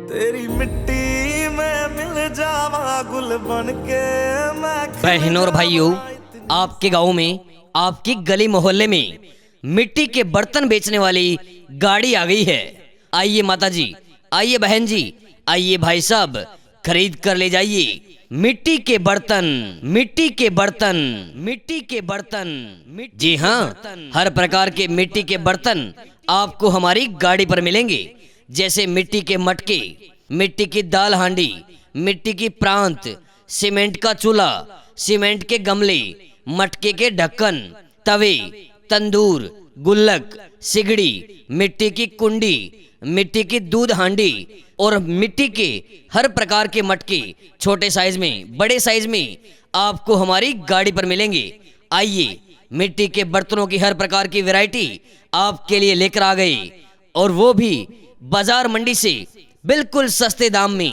तेरी मिट्टी में मिल जावा गुल बन के मैं। बहनों और भाइयों, आपके गांव में, आपकी गली मोहल्ले में मिट्टी के बर्तन बेचने वाली गाड़ी आ गई है। आइए माता जी, आइए बहन जी, आइए भाई साहब, खरीद कर ले जाइए मिट्टी के बर्तन, मिट्टी के बर्तन, मिट्टी के बर्तन। जी हाँ, हर प्रकार के मिट्टी के बर्तन आपको हमारी गाड़ी पर मिलेंगे। जैसे मिट्टी के मटके, मिट्टी की दाल हांडी, मिट्टी की प्रांत, सीमेंट का चूल्हा, सीमेंट के गमले, मटके के ढक्कन, तवे, तंदूर, गुल्लक, सिगड़ी, मिट्टी की कुंडी, मिट्टी की दूध हांडी और मिट्टी के हर प्रकार के मटके, छोटे साइज में, बड़े साइज में आपको हमारी गाड़ी पर मिलेंगे। आइए, मिट्टी के बर्तनों की हर प्रकार की वैरायटी आपके लिए लेकर आ गए, और वो भी बाजार मंडी से बिल्कुल सस्ते दाम में।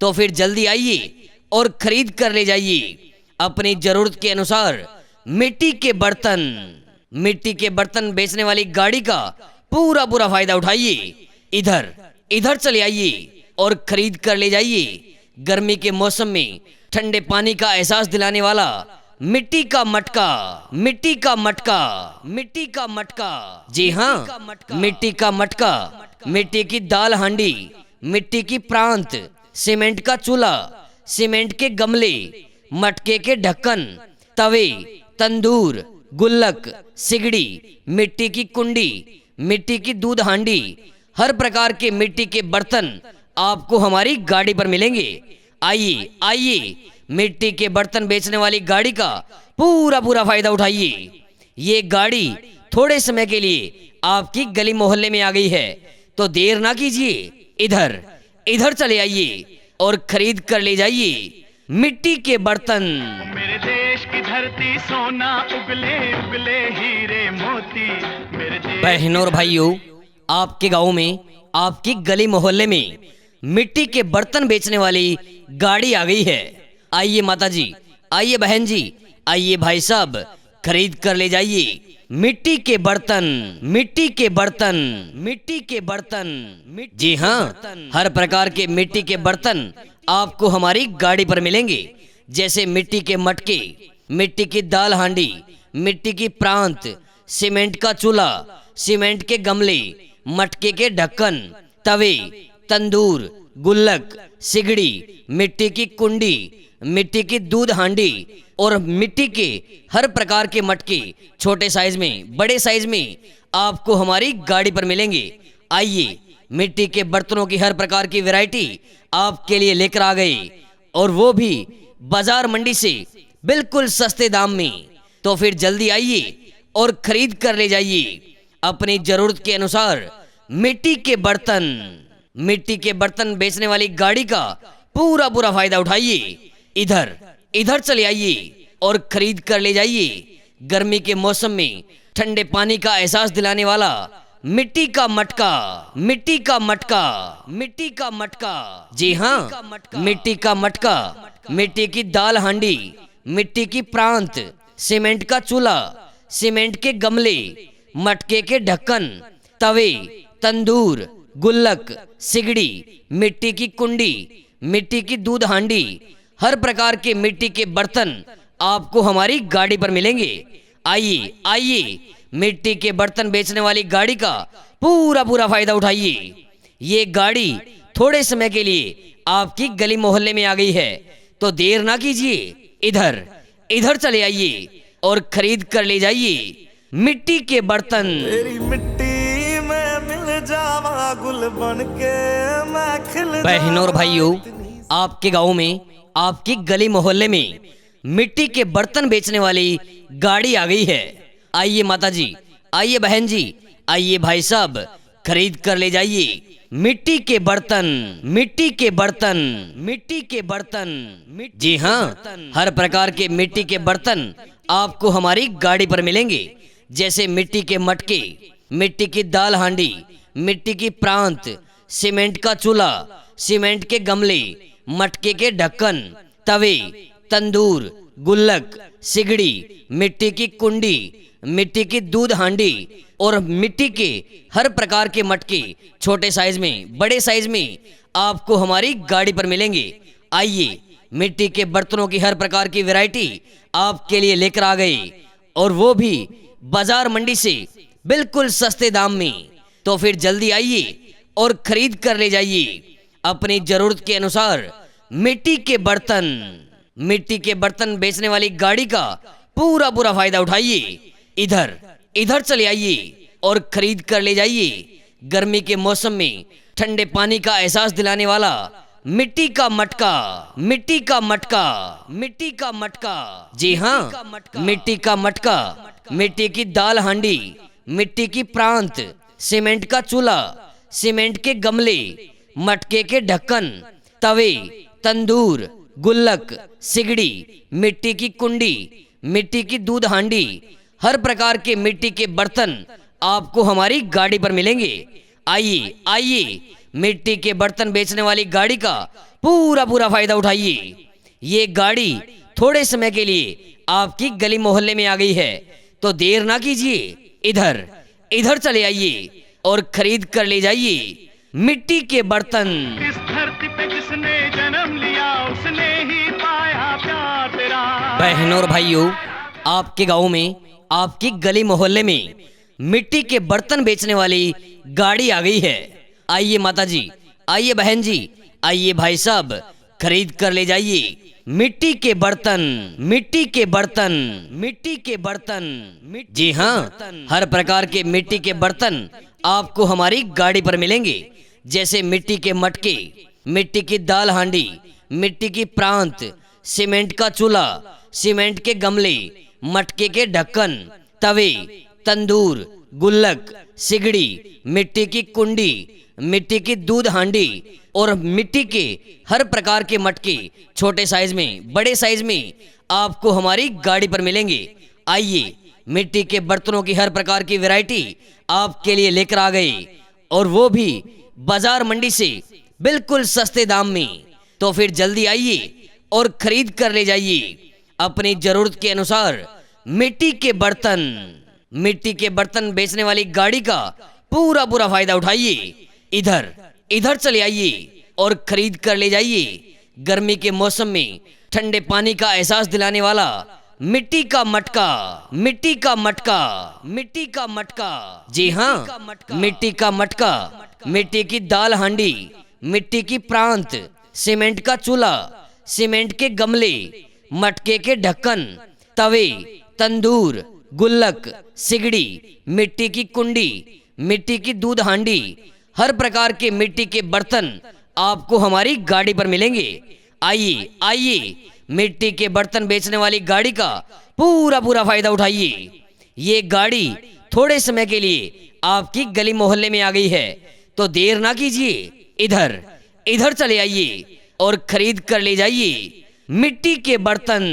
तो फिर जल्दी आइए और खरीद कर ले जाइए अपनी जरूरत के अनुसार मिट्टी के बर्तन। मिट्टी के बर्तन बेचने वाली गाड़ी का पूरा फायदा उठाइए। इधर चले आइए और खरीद कर ले जाइए गर्मी के मौसम में ठंडे पानी का एहसास दिलाने वाला मिट्टी का मटका, मिट्टी का मटका, मिट्टी का मटका। जी हाँ, मिट्टी का मटका, मिट्टी की दाल हांडी, मिट्टी की प्रांत, सीमेंट का चूल्हा, सीमेंट के गमले, मटके के ढक्कन, तवे, तंदूर, गुल्लक, सिगड़ी, मिट्टी की कुंडी, मिट्टी की दूध हांडी, हर प्रकार के मिट्टी के बर्तन आपको हमारी गाड़ी पर मिलेंगे। आइए, मिट्टी के बर्तन बेचने वाली गाड़ी का पूरा फायदा उठाइए। ये गाड़ी थोड़े समय के लिए आपकी गली मोहल्ले में आ गई है, तो देर ना कीजिए, इधर चले आइए और खरीद कर ले जाइए मिट्टी के बर्तन। मेरे देश की धरती सोना उगले उगले हीरे मोती। मेरे देश। बहनों और भाइयों, आपके गांव में, आपकी गली मोहल्ले में मिट्टी के बर्तन बेचने वाली गाड़ी आ गई है। आइए माता जी, आइए बहन जी, आइए भाई साहब, खरीद कर ले जाइए मिट्टी के बर्तन, मिट्टी के बर्तन, मिट्टी के बर्तन। जी हाँ, हर प्रकार के मिट्टी के बर्तन आपको हमारी गाड़ी पर मिलेंगे। जैसे मिट्टी के मटके, मिट्टी की दाल हांडी, मिट्टी की प्रांत, सीमेंट का चूल्हा, सीमेंट के गमले, मटके के ढक्कन, तवे, तंदूर, गुल्लक, सिगड़ी, मिट्टी की कुंडी, मिट्टी की दूध हांडी और मिट्टी के हर प्रकार के मटके, छोटे साइज में, बड़े साइज में आपको हमारी गाड़ी पर मिलेंगे। आइए, मिट्टी के बर्तनों की हर प्रकार की वैरायटी आपके लिए लेकर आ गए, और वो भी बाजार मंडी से बिल्कुल सस्ते दाम में। तो फिर जल्दी आइए और खरीद कर ले जाइए अपनी जरूरत के अनुसार मिट्टी के बर्तन। मिट्टी के बर्तन बेचने वाली गाड़ी का पूरा फायदा उठाइए। इधर चले आइए और खरीद कर ले जाइए गर्मी के मौसम में ठंडे पानी का एहसास दिलाने वाला मिट्टी का मटका, मिट्टी का मटका, मिट्टी का मटका। जी हाँ, मिट्टी का मटका, मिट्टी की दाल हांडी, मिट्टी की प्रांत, सीमेंट का चूल्हा, सीमेंट के गमले, मटके के ढक्कन, तवे, तंदूर, गुल्लक, सिगड़ी, मिट्टी की कुंडी, मिट्टी की दूध हांडी, हर प्रकार के मिट्टी के बर्तन आपको हमारी गाड़ी पर मिलेंगे। आइए, मिट्टी के बर्तन बेचने वाली गाड़ी का पूरा फायदा उठाइए। ये गाड़ी थोड़े समय के लिए आपकी गली मोहल्ले में आ गई है, तो देर ना कीजिए, इधर चले आइए और खरीद कर ले जाइए मिट्टी के बर्तन। तेरी मिट्टी में मिल जावा गुल बन के मैं खिल। बहनों और भाइयों, आपके गांव में, आपकी गली मोहल्ले में मिट्टी के बर्तन बेचने वाली गाड़ी आ गई है। आइए माता जी, आइए बहन जी, आइए भाई साहब, खरीद कर ले जाइए मिट्टी के बर्तन, मिट्टी के बर्तन, मिट्टी के बर्तन। जी हाँ, हर प्रकार के मिट्टी के बर्तन आपको हमारी गाड़ी पर मिलेंगे। जैसे मिट्टी के मटके, मिट्टी की दाल हांडी, मिट्टी की प्रांत, सीमेंट का चूल्हा, सीमेंट के गमले, मटके के ढक्कन, तवे, तंदूर, गुल्लक, सिगड़ी, मिट्टी की कुंडी, मिट्टी की दूध हांडी और मिट्टी के हर प्रकार के मटके छोटे साइज में बड़े साइज में आपको हमारी गाड़ी पर मिलेंगे। आइए मिट्टी के बर्तनों की हर प्रकार की वैरायटी आपके लिए लेकर आ गए, और वो भी बाजार मंडी से बिल्कुल सस्ते दाम में। तो फिर जल्दी आइए और खरीद कर ले जाइए अपनी जरूरत के अनुसार मिट्टी के बर्तन। मिट्टी के बर्तन बेचने वाली गाड़ी का पूरा फायदा उठाइए। इधर चले आइए और खरीद कर ले जाइए गर्मी के मौसम में ठंडे पानी का एहसास दिलाने वाला मिट्टी का मटका। मिट्टी का मटका, मिट्टी का मटका, जी हाँ, मिट्टी का मटका। मिट्टी की दाल हांडी, मिट्टी की प्रांत, सीमेंट का चूल्हा, सीमेंट के गमले, मटके के ढक्कन, तवे, तंदूर, गुल्लक, सिगड़ी, मिट्टी की कुंडी, मिट्टी की दूध हांडी, हर प्रकार के मिट्टी के बर्तन आपको हमारी गाड़ी पर मिलेंगे। आइए मिट्टी के बर्तन बेचने वाली गाड़ी का पूरा फायदा उठाइए। ये गाड़ी थोड़े समय के लिए आपकी गली मोहल्ले में आ गई है, तो देर ना कीजिए, इधर चले आइए और खरीद कर ले जाइए मिट्टी के बर्तन। इस धरती पे जिसने जन्म लिया उसने ही पाया प्यार तेरा। बहनों और भाइयों, आपके गांव में आपकी गली मोहल्ले में मिट्टी के बर्तन बेचने वाली गाड़ी आ गई है। आइए माता जी, आइए बहन जी, आइए भाई साहब, खरीद कर ले जाइए मिट्टी के बर्तन। मिट्टी के बर्तन, मिट्टी के बर्तन, जी हाँ, हर प्रकार के मिट्टी के बर्तन आपको हमारी गाड़ी पर मिलेंगे, जैसे मिट्टी के मटके, मिट्टी की दाल हांडी, मिट्टी की प्रांत, सीमेंट का चूल्हा, सीमेंट के गमले, मटके के ढक्कन, तवे, तंदूर, गुल्लक, सिगड़ी, मिट्टी की कुंडी, मिट्टी की दूध हांडी, और मिट्टी के हर प्रकार के मटके छोटे साइज में बड़े साइज में आपको हमारी गाड़ी पर मिलेंगे। आइए मिट्टी के बर्तनों की हर प्रकार की वैरायटी आपके लिए लेकर आ गए, और वो भी बाजार मंडी से बिल्कुल सस्ते दाम में। तो फिर जल्दी आइए और खरीद कर ले जाइए अपनी जरूरत के अनुसार मिट्टी के बर्तन। मिट्टी के बर्तन बेचने वाली गाड़ी का पूरा फायदा उठाइए। इधर चले आइए और खरीद कर ले जाइए गर्मी के मौसम में ठंडे पानी का एहसास दिलाने वाला मिट्टी का मटका। मिट्टी का मटका, मिट्टी का मटका, जी हाँ, मिट्टी का मटका। मिट्टी की दाल हांडी, मिट्टी की प्रांत, सीमेंट का चूल्हा, सीमेंट के गमले, मटके के ढक्कन, तवे, तंदूर, गुल्लक, सिगड़ी, मिट्टी की कुंडी, मिट्टी की दूध हांडी, हर प्रकार के मिट्टी के बर्तन आपको हमारी गाड़ी पर मिलेंगे। आइए मिट्टी के बर्तन बेचने वाली गाड़ी का पूरा फायदा उठाइए। ये गाड़ी थोड़े समय के लिए आपकी गली मोहल्ले में आ गई है, तो देर ना कीजिए, इधर चले आइए और खरीद कर ले जाइए मिट्टी के बर्तन।